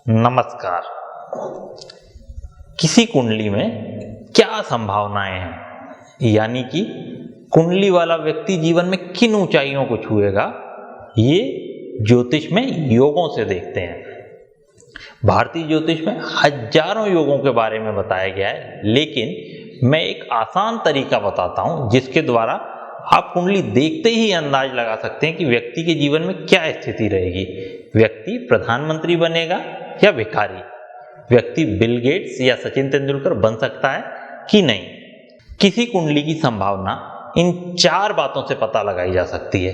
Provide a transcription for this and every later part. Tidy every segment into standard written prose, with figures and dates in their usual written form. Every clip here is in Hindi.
नमस्कार। किसी कुंडली में क्या संभावनाएं हैं, यानी कि कुंडली वाला व्यक्ति जीवन में किन ऊंचाइयों को छुएगा, ये ज्योतिष में योगों से देखते हैं। भारतीय ज्योतिष में हजारों योगों के बारे में बताया गया है, लेकिन मैं एक आसान तरीका बताता हूं जिसके द्वारा आप कुंडली देखते ही अंदाज लगा सकते हैं कि व्यक्ति के जीवन में क्या स्थिति रहेगी। व्यक्ति प्रधानमंत्री बनेगा या भिखारी, व्यक्ति बिल गेट्स या सचिन तेंदुलकर बन सकता है कि नहीं। किसी कुंडली की संभावना इन 4 बातों से पता लगाई जा सकती है।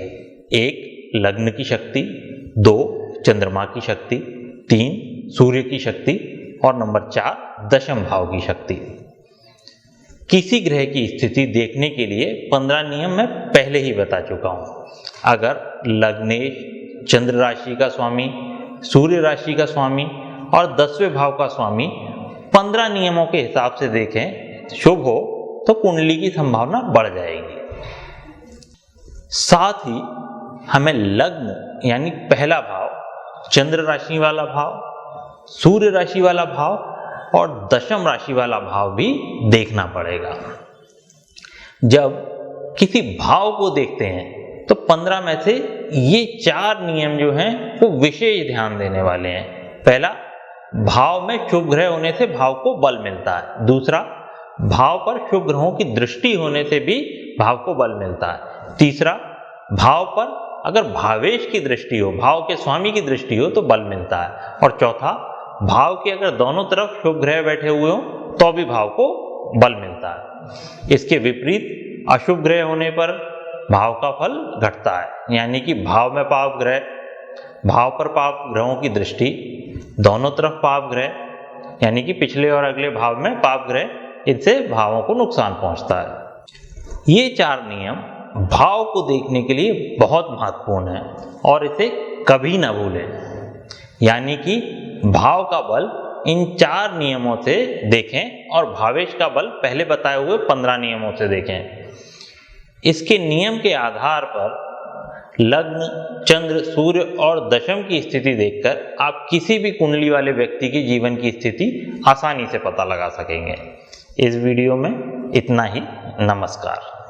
1 लग्न की शक्ति, 2 चंद्रमा की शक्ति, 3 सूर्य की शक्ति और नंबर 4 दशम भाव की शक्ति। किसी ग्रह की स्थिति देखने के लिए 15 नियम मैं पहले ही बता चुका हूं। अगर लग्नेश चंद्र राशि का स्वामी, सूर्य राशि का स्वामी और 10वें भाव का स्वामी 15 नियमों के हिसाब से देखें शुभ हो तो कुंडली की संभावना बढ़ जाएगी। साथ ही हमें लग्न यानी पहला भाव, चंद्र राशि वाला भाव, सूर्य राशि वाला भाव और दशम राशि वाला भाव भी देखना पड़ेगा। जब किसी भाव को देखते हैं तो 15 में से ये 4 नियम जो हैं वो विशेष ध्यान देने वाले हैं। पहला, भाव में शुभ ग्रह होने से भाव को बल मिलता है। दूसरा, भाव पर शुभ ग्रहों की दृष्टि होने से भी भाव को बल मिलता है। तीसरा, भाव पर अगर भावेश की दृष्टि हो, भाव के स्वामी की दृष्टि हो तो बल मिलता है। और चौथा, भाव के अगर दोनों तरफ शुभ ग्रह बैठे हुए हो तो भी भाव को बल मिलता है। इसके विपरीत अशुभ ग्रह होने पर भाव का फल घटता है, यानी कि भाव में पाप ग्रह, भाव पर पाप ग्रहों की दृष्टि, दोनों तरफ पाप ग्रह यानी कि पिछले और अगले भाव में पाप ग्रह, इनसे भावों को नुकसान पहुंचता है। ये 4 नियम भाव को देखने के लिए बहुत महत्वपूर्ण है और इसे कभी ना भूलें। यानी कि भाव का बल इन 4 नियमों से देखें और भावेश का बल पहले बताए हुए 15 नियमों से देखें। इसके नियम के आधार पर लग्न, चंद्र, सूर्य और दशम की स्थिति देखकर आप किसी भी कुंडली वाले व्यक्ति की जीवन की स्थिति आसानी से पता लगा सकेंगे। इस वीडियो में इतना ही। नमस्कार।